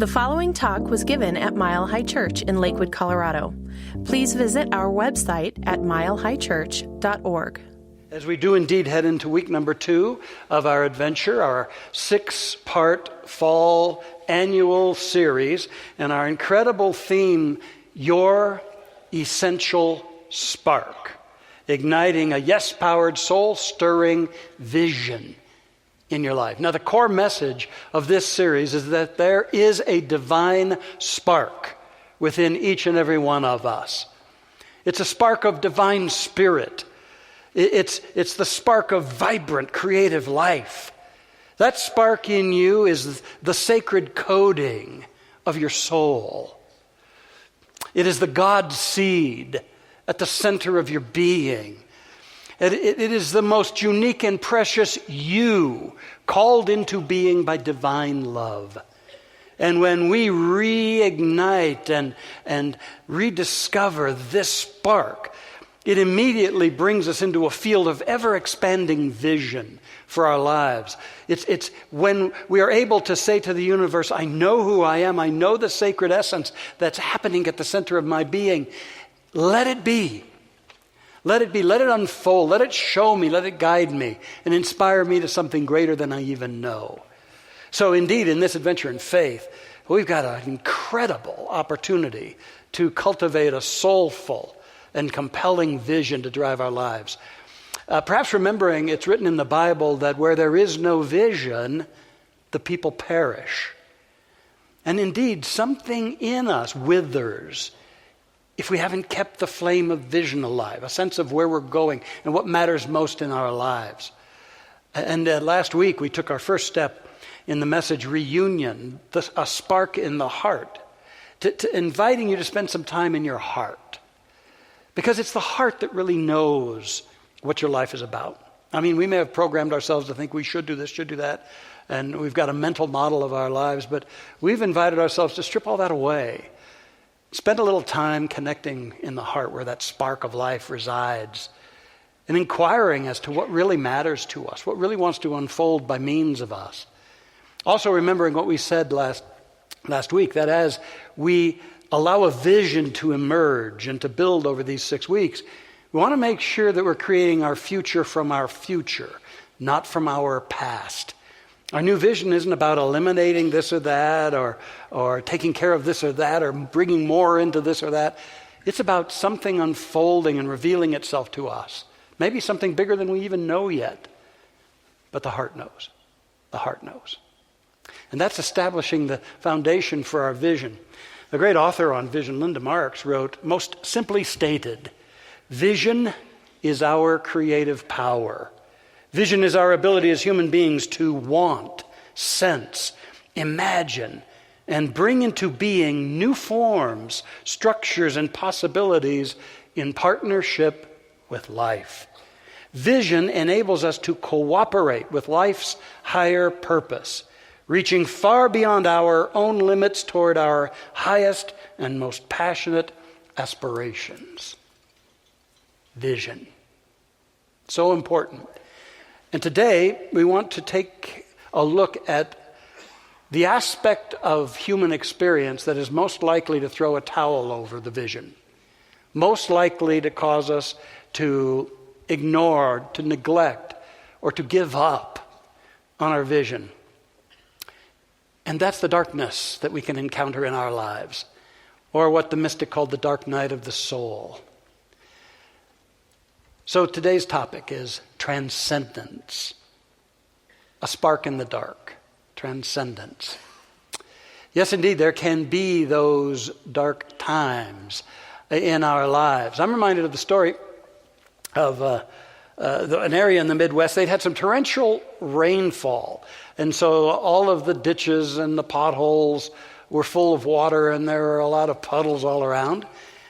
The following talk was given at Mile High Church in Lakewood, Colorado. Please visit our website at milehighchurch.org. As we do indeed head into week number 2 of our adventure, our 6-part fall annual series, and our incredible theme, Your Essential Spark, igniting a yes-powered, soul-stirring vision in your life. Now, the core message of this series is that there is a divine spark within each and every one of us. It's a spark of divine spirit. It's the spark of vibrant, creative life. That spark in you is the sacred coding of your soul. It is the God seed at the center of your being. It is the most unique and precious you, called into being by divine love. And when we reignite and rediscover this spark, it immediately brings us into a field of ever-expanding vision for our lives. It's when we are able to say to the universe, I know who I am, I know the sacred essence that's happening at the center of my being. Let it be. Let it be, let it unfold, let it show me, let it guide me, and inspire me to something greater than I even know. So indeed, in this adventure in faith, we've got an incredible opportunity to cultivate a soulful and compelling vision to drive our lives. Perhaps remembering it's written in the Bible that where there is no vision, the people perish. And indeed, something in us withers if we haven't kept the flame of vision alive, a sense of where we're going and what matters most in our lives. And last week we took our first step in the message reunion, a spark in the heart, to inviting you to spend some time in your heart. Because it's the heart that really knows what your life is about. I mean, we may have programmed ourselves to think we should do this, should do that, and we've got a mental model of our lives, but we've invited ourselves to strip all that away. Spend a little time connecting in the heart where that spark of life resides and inquiring as to what really matters to us, what really wants to unfold by means of us. Also remembering what we said last week, that as we allow a vision to emerge and to build over these 6 weeks, we want to make sure that we're creating our future from our future, not from our past. Our new vision isn't about eliminating this or that or taking care of this or that or bringing more into this or that. It's about something unfolding and revealing itself to us. Maybe something bigger than we even know yet. But the heart knows. The heart knows. And that's establishing the foundation for our vision. The great author on vision, Linda Marks, wrote, most simply stated, vision is our creative power. Vision is our ability as human beings to want, sense, imagine, and bring into being new forms, structures, and possibilities in partnership with life. Vision enables us to cooperate with life's higher purpose, reaching far beyond our own limits toward our highest and most passionate aspirations. Vision. So important. And today, we want to take a look at the aspect of human experience that is most likely to throw a towel over the vision, most likely to cause us to ignore, to neglect, or to give up on our vision. And that's the darkness that we can encounter in our lives, or what the mystic called the dark night of the soul. So today's topic is transcendence, a spark in the dark, transcendence. Yes, indeed, there can be those dark times in our lives. I'm reminded of the story of an area in the Midwest. They'd had some torrential rainfall, and so all of the ditches and the potholes were full of water, and there were a lot of puddles all around.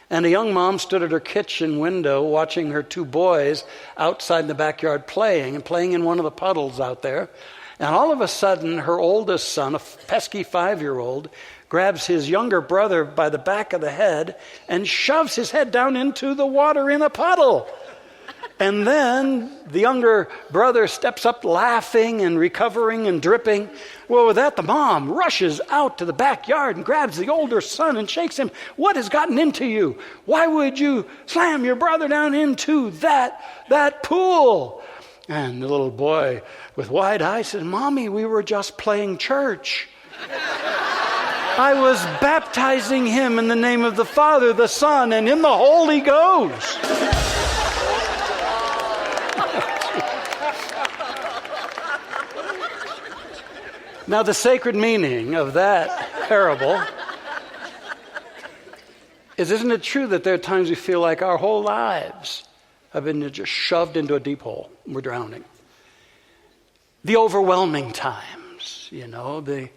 And a young mom stood at her kitchen window watching her 2 boys outside in the backyard playing in one of the puddles out there. And all of a sudden, her oldest son, a pesky 5-year-old, grabs his younger brother by the back of the head and shoves his head down into the water in a puddle. And then the younger brother steps up laughing and recovering and dripping. Well, with that, the mom rushes out to the backyard and grabs the older son and shakes him. What has gotten into you? Why would you slam your brother down into that pool? And the little boy with wide eyes said, Mommy, we were just playing church. I was baptizing him in the name of the Father, the Son, and in the Holy Ghost. Now, the sacred meaning of that parable is, isn't it true that there are times we feel like our whole lives have been just shoved into a deep hole and we're drowning? The overwhelming times, the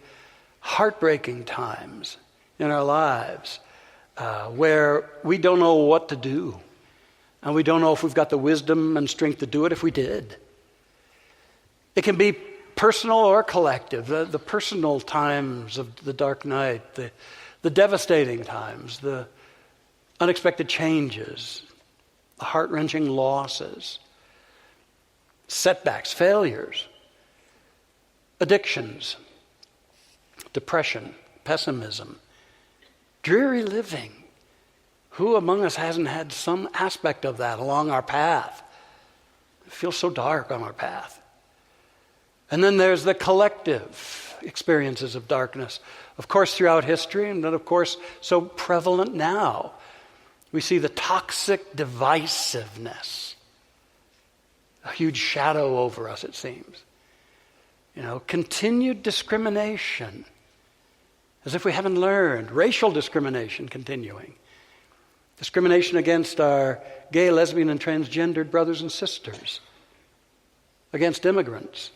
heartbreaking times in our lives where we don't know what to do, and we don't know if we've got the wisdom and strength to do it if we did. It can be personal or collective, the personal times of the dark night, the devastating times, the unexpected changes, the heart-wrenching losses, setbacks, failures, addictions, depression, pessimism, dreary living. Who among us hasn't had some aspect of that along our path? It feels so dark on our path. And then there's the collective experiences of darkness. Of course, throughout history, and then, of course, so prevalent now. We see the toxic divisiveness, a huge shadow over us, it seems. Continued discrimination, as if we haven't learned. Racial discrimination continuing. Discrimination against our gay, lesbian, and transgendered brothers and sisters. Against immigrants.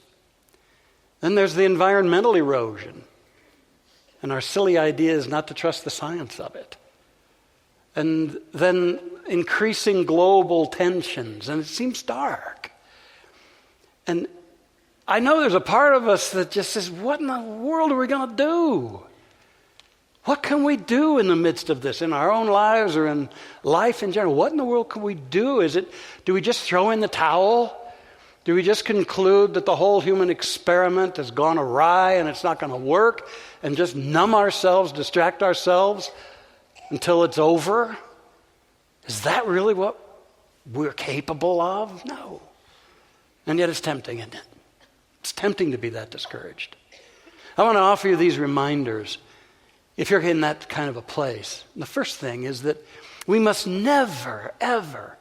Then there's the environmental erosion. And our silly idea is not to trust the science of it. And then increasing global tensions. And it seems dark. And I know there's a part of us that just says, what in the world are we going to do? What can we do in the midst of this, in our own lives or in life in general? What in the world can we do? Do we just throw in the towel? Do we just conclude that the whole human experiment has gone awry and it's not going to work, and just numb ourselves, distract ourselves until it's over? Is that really what we're capable of? No. And yet it's tempting, isn't it? It's tempting to be that discouraged. I want to offer you these reminders if you're in that kind of a place. And the first thing is that we must never, ever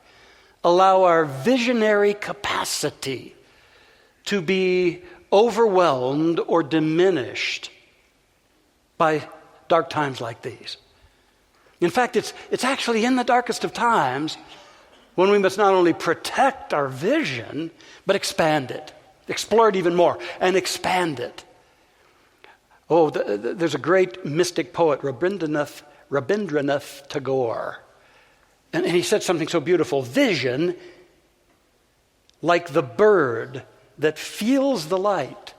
allow our visionary capacity to be overwhelmed or diminished by dark times like these. In fact, it's actually in the darkest of times when we must not only protect our vision, but expand it, explore it even more, and expand it. Oh, there's a great mystic poet, Rabindranath Tagore. And he said something so beautiful. Vision, like the bird that feels the light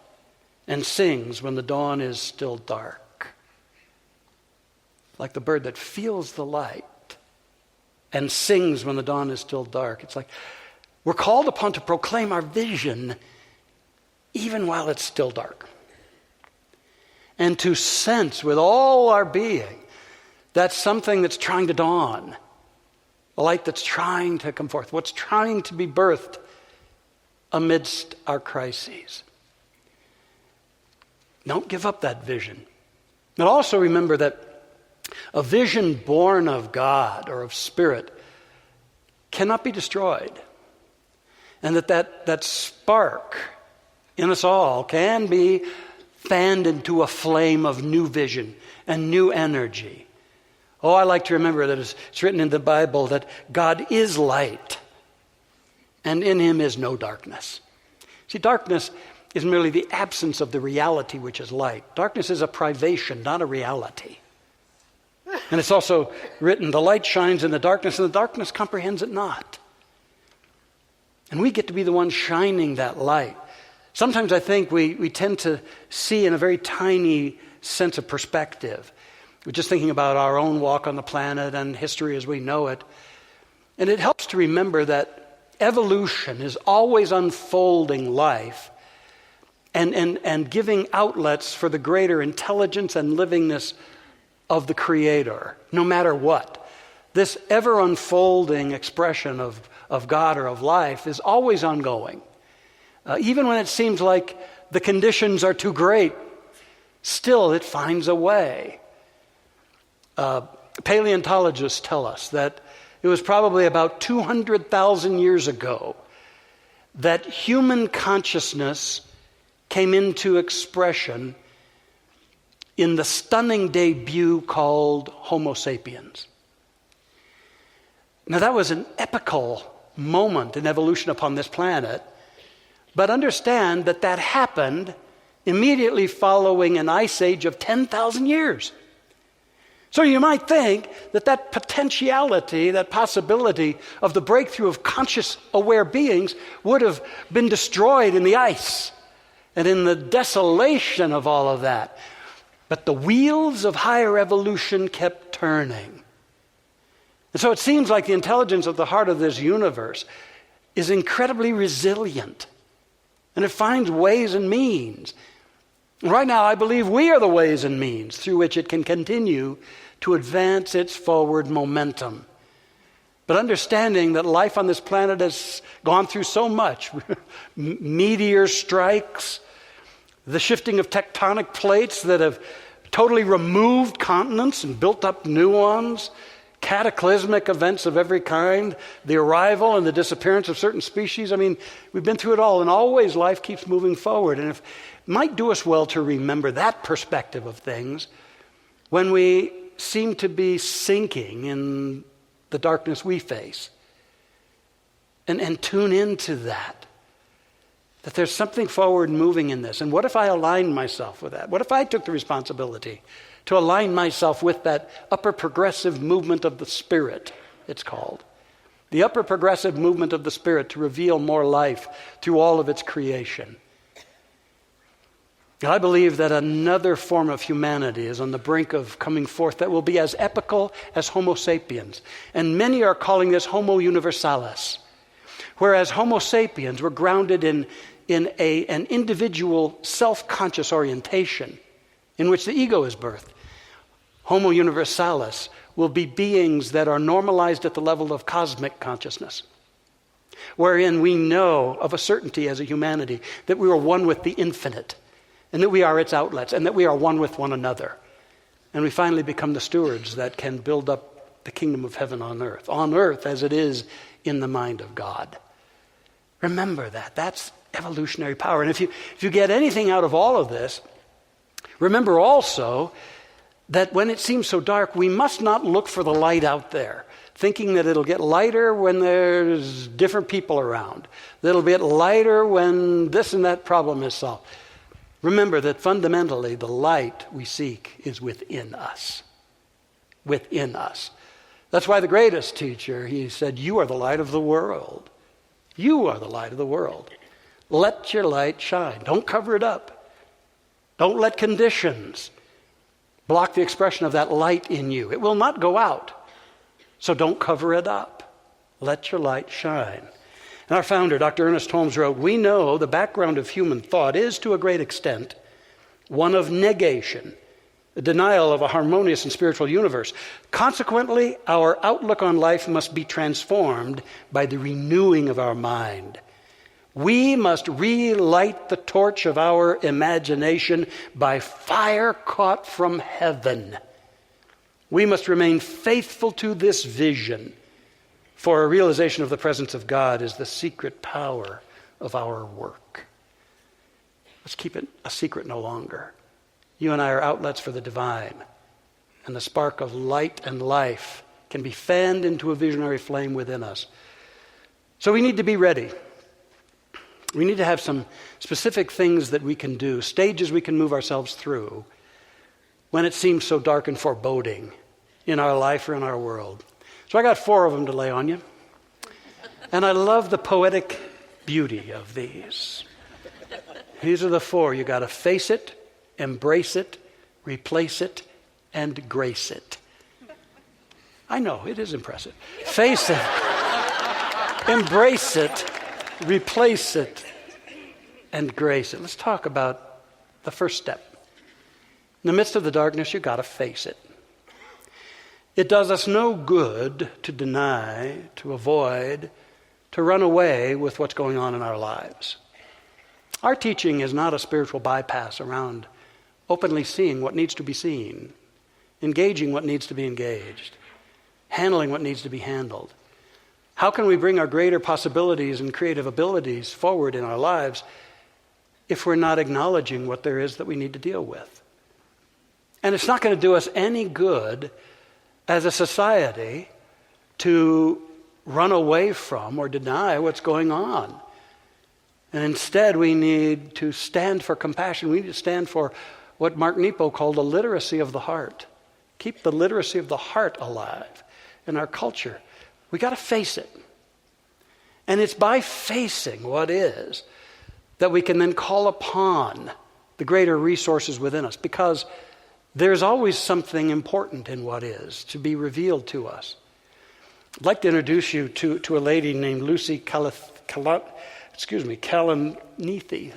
and sings when the dawn is still dark. Like the bird that feels the light and sings when the dawn is still dark. It's like we're called upon to proclaim our vision even while it's still dark. And to sense with all our being that's something that's trying to dawn. A light that's trying to come forth, what's trying to be birthed amidst our crises. Don't give up that vision. But also remember that a vision born of God or of Spirit cannot be destroyed. And that spark in us all can be fanned into a flame of new vision and new energy. Oh, I like to remember that it's written in the Bible that God is light, and in him is no darkness. See, darkness is merely the absence of the reality which is light. Darkness is a privation, not a reality. And it's also written, the light shines in the darkness, and the darkness comprehends it not. And we get to be the ones shining that light. Sometimes I think we tend to see in a very tiny sense of perspective. We're just thinking about our own walk on the planet and history as we know it. And it helps to remember that evolution is always unfolding life and giving outlets for the greater intelligence and livingness of the Creator, no matter what. This ever unfolding expression of God or of life is always ongoing. Even when it seems like the conditions are too great, still it finds a way. Paleontologists tell us that it was probably about 200,000 years ago that human consciousness came into expression in the stunning debut called Homo sapiens. Now that was an epical moment in evolution upon this planet, but understand that that happened immediately following an ice age of 10,000 years. So you might think that potentiality, that possibility of the breakthrough of conscious, aware beings would have been destroyed in the ice and in the desolation of all of that. But the wheels of higher evolution kept turning. And so it seems like the intelligence of the heart of this universe is incredibly resilient. And it finds ways and means. And right now, I believe we are the ways and means through which it can continue to advance its forward momentum. But understanding that life on this planet has gone through so much, meteor strikes, the shifting of tectonic plates that have totally removed continents and built up new ones, cataclysmic events of every kind, the arrival and the disappearance of certain species. I mean, we've been through it all, and always life keeps moving forward. And it might do us well to remember that perspective of things when we seem to be sinking in the darkness we face. And tune into that there's something forward moving in this. And what if I aligned myself with that? What if I took the responsibility to align myself with that upper progressive movement of the Spirit, it's called. The upper progressive movement of the Spirit to reveal more life through all of its creation. And I believe that another form of humanity is on the brink of coming forth that will be as epical as Homo sapiens. And many are calling this Homo universalis. Whereas Homo sapiens were grounded in an individual self-conscious orientation in which the ego is birthed. Homo universalis will be beings that are normalized at the level of cosmic consciousness, wherein we know of a certainty as a humanity that we are one with the infinite, and that we are its outlets, and that we are one with one another. And we finally become the stewards that can build up the kingdom of heaven on earth as it is in the mind of God. Remember that. That's evolutionary power. And if you get anything out of all of this, remember also that when it seems so dark, we must not look for the light out there, thinking that it'll get lighter when there's different people around, that it'll get lighter when this and that problem is solved. Remember that fundamentally the light we seek is within us. Within us. That's why the greatest teacher, he said, you are the light of the world. You are the light of the world. Let your light shine. Don't cover it up. Don't let conditions block the expression of that light in you. It will not go out. So don't cover it up. Let your light shine. And our founder, Dr. Ernest Holmes, wrote, we know the background of human thought is, to a great extent, one of negation, a denial of a harmonious and spiritual universe. Consequently, our outlook on life must be transformed by the renewing of our mind. We must relight the torch of our imagination by fire caught from heaven. We must remain faithful to this vision, for a realization of the presence of God is the secret power of our work. Let's keep it a secret no longer. You and I are outlets for the divine, and the spark of light and life can be fanned into a visionary flame within us. So we need to be ready. We need to have some specific things that we can do, stages we can move ourselves through when it seems so dark and foreboding in our life or in our world. So I got 4 of them to lay on you. And I love the poetic beauty of these. These are the 4. You got to face it, embrace it, replace it, and grace it. I know, it is impressive. Face it, embrace it, replace it, and grace it. Let's talk about the first step. In the midst of the darkness, you've got to face it. It does us no good to deny, to avoid, to run away with what's going on in our lives. Our teaching is not a spiritual bypass around openly seeing what needs to be seen, engaging what needs to be engaged, handling what needs to be handled. How can we bring our greater possibilities and creative abilities forward in our lives if we're not acknowledging what there is that we need to deal with? And it's not going to do us any good as a society to run away from or deny what's going on. And instead, we need to stand for compassion. We need to stand for what Mark Nepo called the literacy of the heart. Keep the literacy of the heart alive in our culture. We got to face it. And it's by facing what is that we can then call upon the greater resources within us, because there's always something important in what is to be revealed to us. I'd like to introduce you to a lady named Lucy Kalanithi.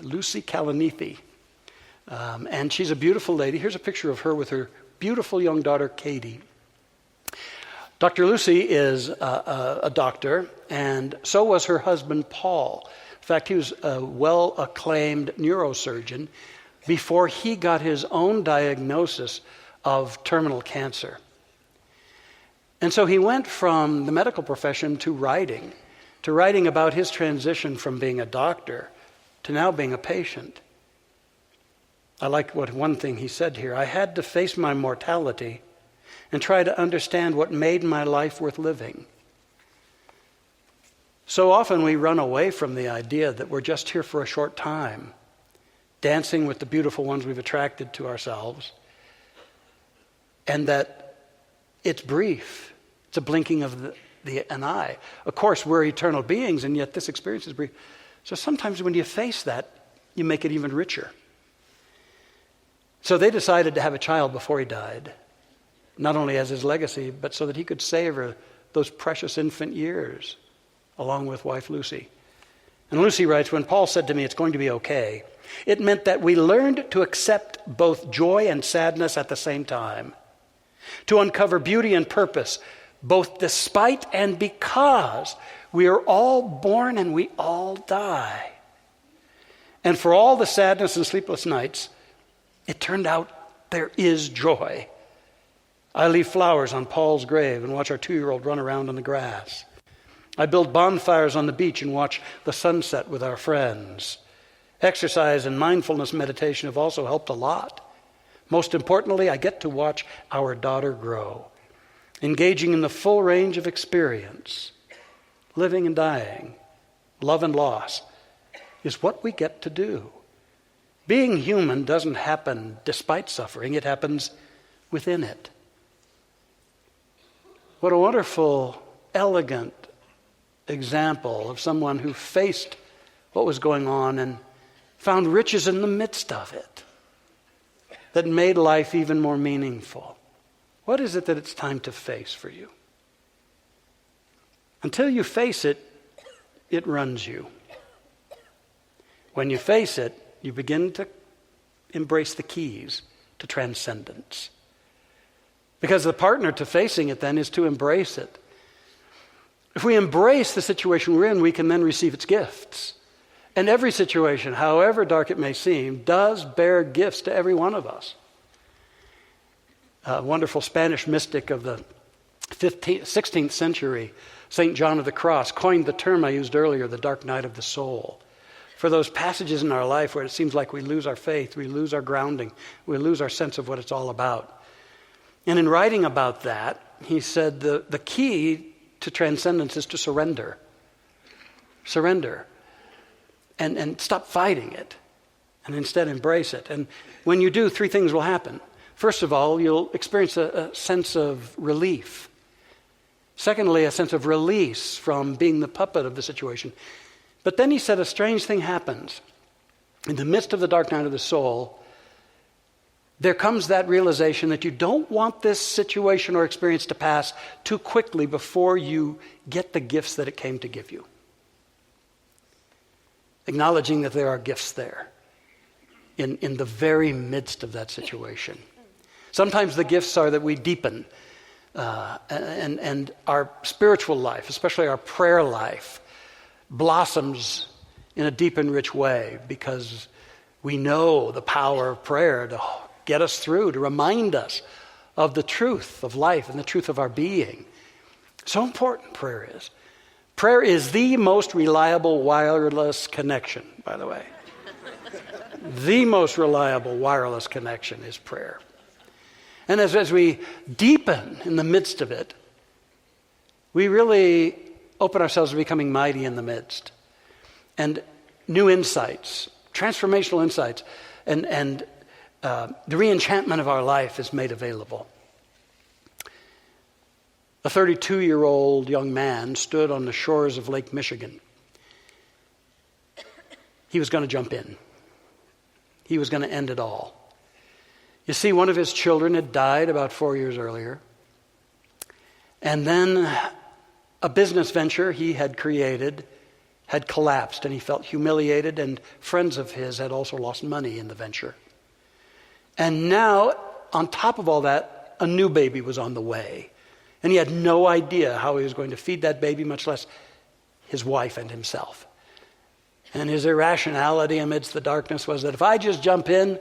Lucy Kalanithi. And she's a beautiful lady. Here's a picture of her with her beautiful young daughter, Katie. Dr. Lucy is a doctor, and so was her husband, Paul. In fact, he was a well-acclaimed neurosurgeon before he got his own diagnosis of terminal cancer. And so he went from the medical profession to writing about his transition from being a doctor to now being a patient. I like what one thing he said here. I had to face my mortality and try to understand what made my life worth living. So often we run away from the idea that we're just here for a short time, dancing with the beautiful ones we've attracted to ourselves, and that it's brief. It's a blinking of an eye. Of course, we're eternal beings, and yet this experience is brief. So sometimes when you face that, you make it even richer. So they decided to have a child before he died, not only as his legacy, but so that he could savor those precious infant years, along with wife Lucy. And Lucy writes, when Paul said to me, it's going to be okay, it meant that we learned to accept both joy and sadness at the same time, to uncover beauty and purpose, both despite and because we are all born and we all die. And for all the sadness and sleepless nights, it turned out there is joy. I leave flowers on Paul's grave and watch our 2-year-old run around on the grass. I build bonfires on the beach and watch the sunset with our friends. Exercise and mindfulness meditation have also helped a lot. Most importantly, I get to watch our daughter grow, engaging in the full range of experience. Living and dying, love and loss, is what we get to do. Being human doesn't happen despite suffering, it happens within it. What a wonderful, elegant example of someone who faced what was going on and found riches in the midst of it that made life even more meaningful. What is it that it's time to face for you? Until you face it, it runs you. When you face it, you begin to embrace the keys to transcendence. Because the partner to facing it then is to embrace it. If we embrace the situation we're in, we can then receive its gifts. And every situation, however dark it may seem, does bear gifts to every one of us. A wonderful Spanish mystic of the 16th century, St. John of the Cross, coined the term I used earlier, the dark night of the soul. For those passages in our life where it seems like we lose our faith, we lose our grounding, we lose our sense of what it's all about. And in writing about that, he said the key to transcendence is to surrender. Surrender. And stop fighting it. And instead embrace it. And when you do, 3 things will happen. First of all, you'll experience a sense of relief. Secondly, a sense of release from being the puppet of the situation. But then he said a strange thing happens. In the midst of the dark night of the soul, there comes that realization that you don't want this situation or experience to pass too quickly before you get the gifts that it came to give you. acknowledging that there are gifts there in the very midst of that situation. Sometimes the gifts are that we deepen and our spiritual life, especially our prayer life, blossoms in a deep and rich way because we know the power of prayer to get us through, to remind us of the truth of life and the truth of our being. So important prayer is. Prayer is the most reliable wireless connection, by the way. The most reliable wireless connection is prayer. And as we deepen in the midst of it, we really open ourselves to becoming mighty in the midst. And new insights, transformational insights, and the re-enchantment of our life is made available. A 32-year-old young man stood on the shores of Lake Michigan. He was going to jump in. He was going to end it all. You see, one of his children had died about 4 years earlier. And then a business venture he had created had collapsed, and he felt humiliated, and friends of his had also lost money in the venture. And now, on top of all that, a new baby was on the way. And he had no idea how he was going to feed that baby, much less his wife and himself. And his irrationality amidst the darkness was that if I just jump in,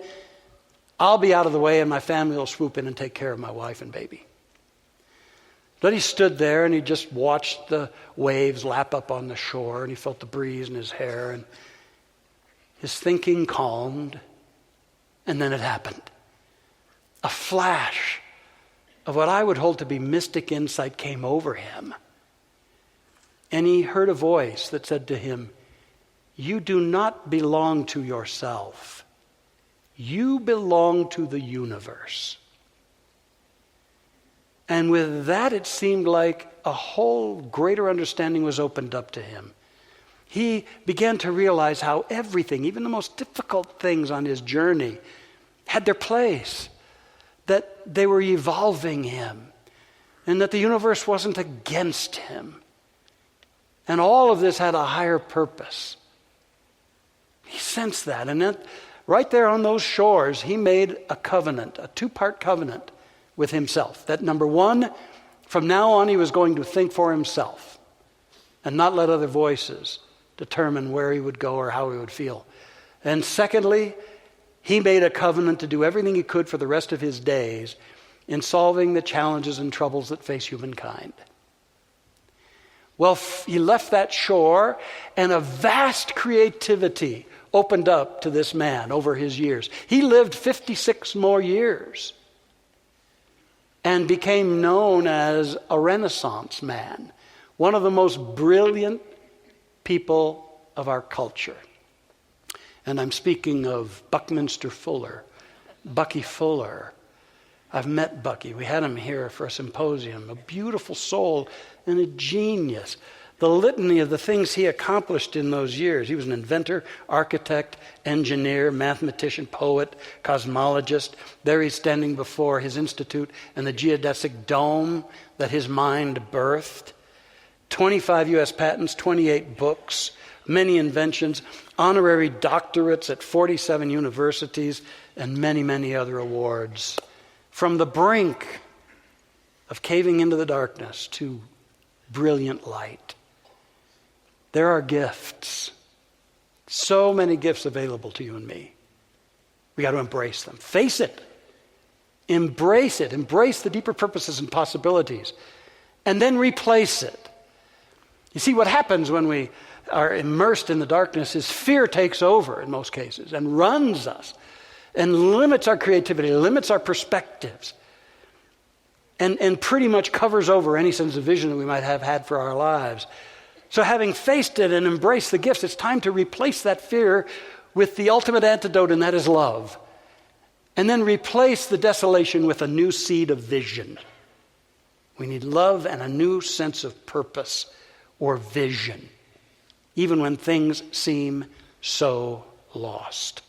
I'll be out of the way and my family will swoop in and take care of my wife and baby. But he stood there and he just watched the waves lap up on the shore, and he felt the breeze in his hair, and his thinking calmed, and then it happened. A flash of what I would hold to be mystic insight came over him. And he heard a voice that said to him, "You do not belong to yourself. You belong to the universe." And with that, it seemed like a whole greater understanding was opened up to him. He began to realize how everything, even the most difficult things on his journey, had their place, that they were evolving him, and that the universe wasn't against him. And all of this had a higher purpose. He sensed that, and then right there on those shores, he made a covenant, a two-part covenant with himself. That number one, from now on he was going to think for himself and not let other voices determine where he would go or how he would feel. And secondly, he made a covenant to do everything he could for the rest of his days in solving the challenges and troubles that face humankind. Well, he left that shore, and a vast creativity opened up to this man over his years. He lived 56 more years and became known as a Renaissance man, one of the most brilliant people of our culture. And I'm speaking of Buckminster Fuller, Bucky Fuller. I've met Bucky. We had him here for a symposium, a beautiful soul and a genius. The litany of the things he accomplished in those years. He was an inventor, architect, engineer, mathematician, poet, cosmologist. There he's standing before his institute and the geodesic dome that his mind birthed. 25 U.S. patents, 28 books, many inventions, honorary doctorates at 47 universities, and many, many other awards. From the brink of caving into the darkness to brilliant light. There are gifts, so many gifts available to you and me. We got to embrace them. Face it. Embrace it. Embrace the deeper purposes and possibilities. And then replace it. You see, what happens when we are immersed in the darkness is fear takes over in most cases and runs us and limits our creativity, limits our perspectives, and pretty much covers over any sense of vision that we might have had for our lives. So having faced it and embraced the gifts, it's time to replace that fear with the ultimate antidote, and that is love. And then replace the desolation with a new seed of vision. We need love and a new sense of purpose or vision, even when things seem so lost.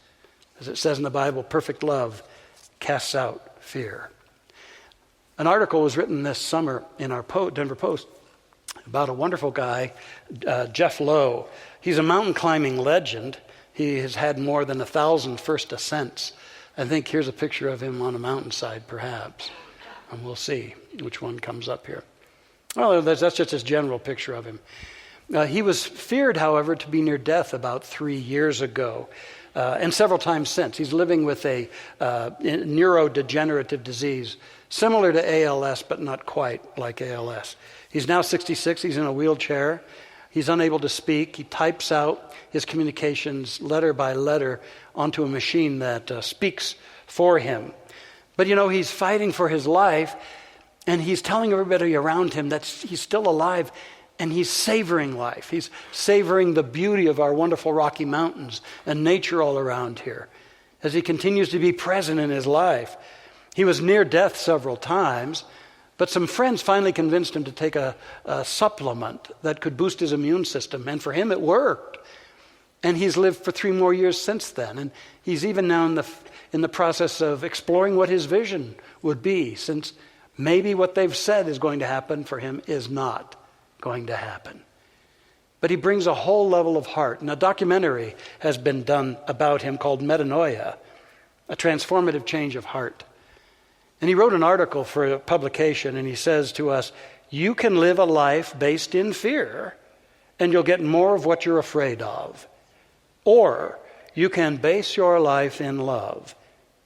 As it says in the Bible, perfect love casts out fear. An article was written this summer in our Denver Post about a wonderful guy, Jeff Lowe. He's a mountain climbing legend. He has had more than 1,000 first ascents. I think here's a picture of him on a mountainside, perhaps. And we'll see which one comes up here. Well, that's just his general picture of him. He was feared, however, to be near death about 3 years ago, and several times since. He's living with a neurodegenerative disease, similar to ALS, but not quite like ALS. He's now 66. He's in a wheelchair. He's unable to speak. He types out his communications letter by letter onto a machine that speaks for him. But, he's fighting for his life, and he's telling everybody around him that he's still alive, and he's savoring life. He's savoring the beauty of our wonderful Rocky Mountains and nature all around here as he continues to be present in his life. He was near death several times, but some friends finally convinced him to take a supplement that could boost his immune system, and for him it worked. And he's lived for 3 more years since then, and he's even now in the process of exploring what his vision would be, since maybe what they've said is going to happen for him is not going to happen. But he brings a whole level of heart, and a documentary has been done about him called Metanoia, a transformative change of heart. And he wrote an article for a publication, and he says to us, you can live a life based in fear, and you'll get more of what you're afraid of. Or you can base your life in love,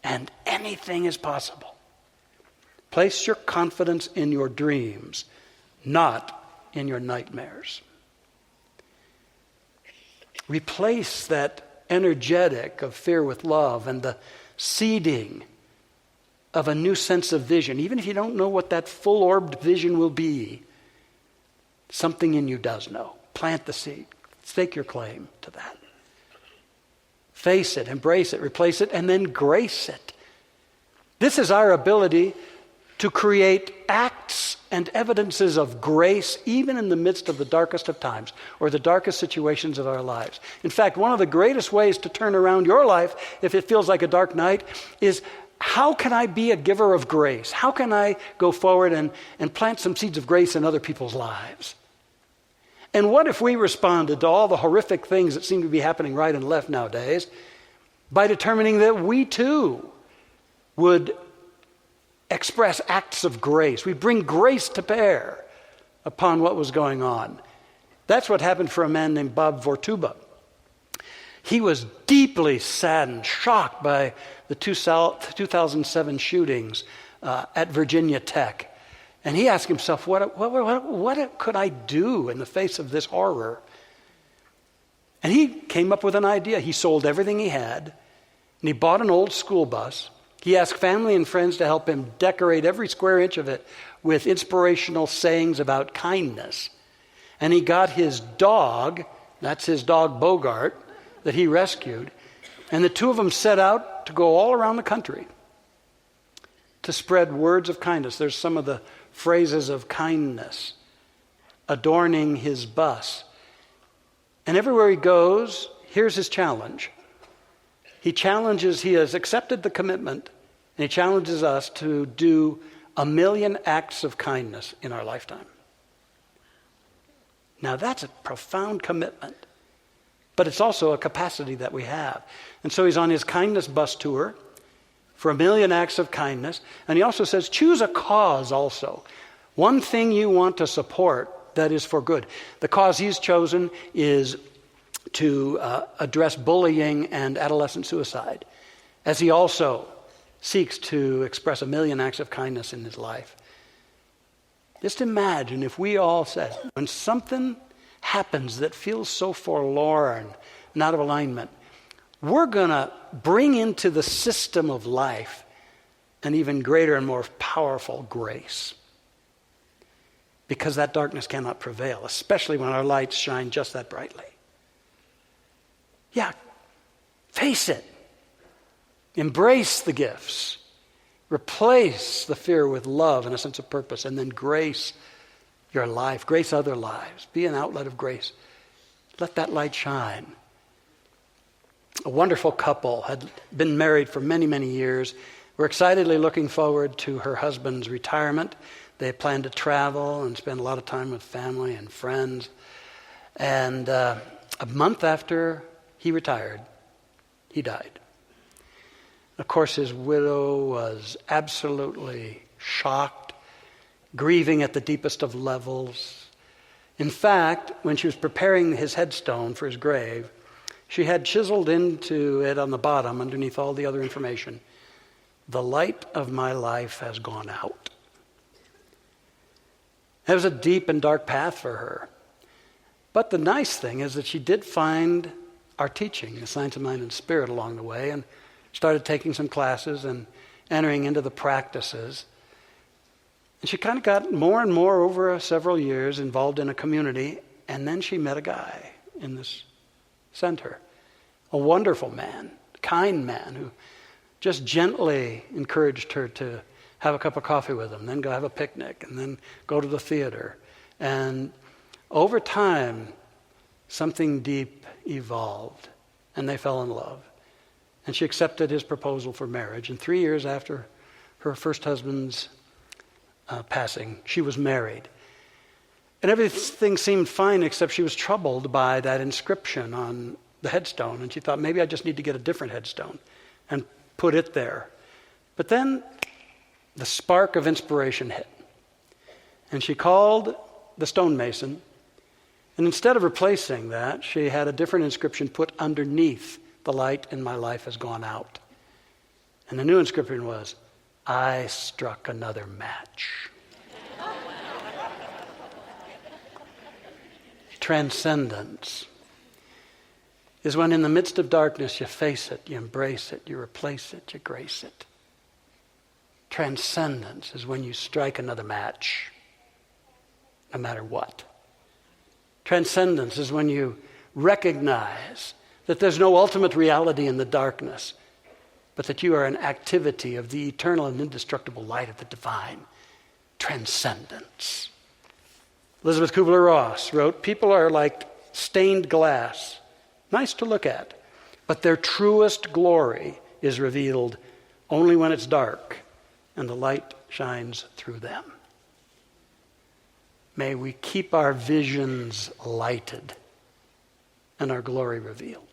and anything is possible. Place your confidence in your dreams, not in your nightmares. Replace that energetic of fear with love and the seeding of a new sense of vision. Even if you don't know what that full-orbed vision will be, something in you does know. Plant the seed. Stake your claim to that. Face it, embrace it, replace it, and then grace it. This is our ability to create acts and evidences of grace even in the midst of the darkest of times or the darkest situations of our lives. In fact, one of the greatest ways to turn around your life, if it feels like a dark night, is how can I be a giver of grace? How can I go forward and plant some seeds of grace in other people's lives? And what if we responded to all the horrific things that seem to be happening right and left nowadays by determining that we too would express acts of grace? We bring grace to bear upon what was going on. That's what happened for a man named Bob Vortuba. He was deeply saddened, shocked by the 2007 shootings at Virginia Tech. And he asked himself, what could I do in the face of this horror? And he came up with an idea. He sold everything he had, and he bought an old school bus. He asked family and friends to help him decorate every square inch of it with inspirational sayings about kindness. And he got his dog, that's his dog Bogart, that he rescued, and the two of them set out to go all around the country to spread words of kindness. There's some of the phrases of kindness adorning his bus. And everywhere he goes, here's his challenge. He has accepted the commitment, and he challenges us to do 1 million acts of kindness in our lifetime. Now that's a profound commitment, but it's also a capacity that we have. And so he's on his kindness bus tour for 1 million acts of kindness. And he also says, choose a cause also. One thing you want to support that is for good. The cause he's chosen is to address bullying and adolescent suicide, as he also seeks to express 1 million acts of kindness in his life. Just imagine if we all said, when something happens that feels so forlorn and out of alignment, we're going to bring into the system of life an even greater and more powerful grace. Because that darkness cannot prevail, especially when our lights shine just that brightly. Yeah, face it. Embrace the gifts. Replace the fear with love and a sense of purpose, and then grace your life, grace other lives. Be an outlet of grace. Let that light shine. A wonderful couple had been married for many, many years. were excitedly looking forward to her husband's retirement. They planned to travel and spend a lot of time with family and friends. And a month after he retired, he died. Of course, his widow was absolutely shocked, grieving at the deepest of levels. In fact, when she was preparing his headstone for his grave, she had chiseled into it on the bottom, underneath all the other information, "The light of my life has gone out." It was a deep and dark path for her. But the nice thing is that she did find our teaching, the Science of Mind and Spirit, along the way, and started taking some classes and entering into the practices. And she kind of got more and more over several years involved in a community, and then she met a guy in this center, a wonderful man, a kind man who just gently encouraged her to have a cup of coffee with him, then go have a picnic, and then go to the theater. And over time, something deep evolved, and they fell in love. And she accepted his proposal for marriage. And 3 years after her first husband's passing, she was married. And everything seemed fine, except she was troubled by that inscription on the headstone. And she thought, maybe I just need to get a different headstone and put it there. But then the spark of inspiration hit. And she called the stonemason, and instead of replacing that, she had a different inscription put underneath, "The light in my life has gone out." And the new inscription was, "I struck another match." Transcendence is when in the midst of darkness you face it, you embrace it, you replace it, you grace it. Transcendence is when you strike another match, no matter what. Transcendence is when you recognize that there's no ultimate reality in the darkness, but that you are an activity of the eternal and indestructible light of the divine. Transcendence. Elizabeth Kubler-Ross wrote, "People are like stained glass, nice to look at, but their truest glory is revealed only when it's dark and the light shines through them." May we keep our visions lighted and our glory revealed.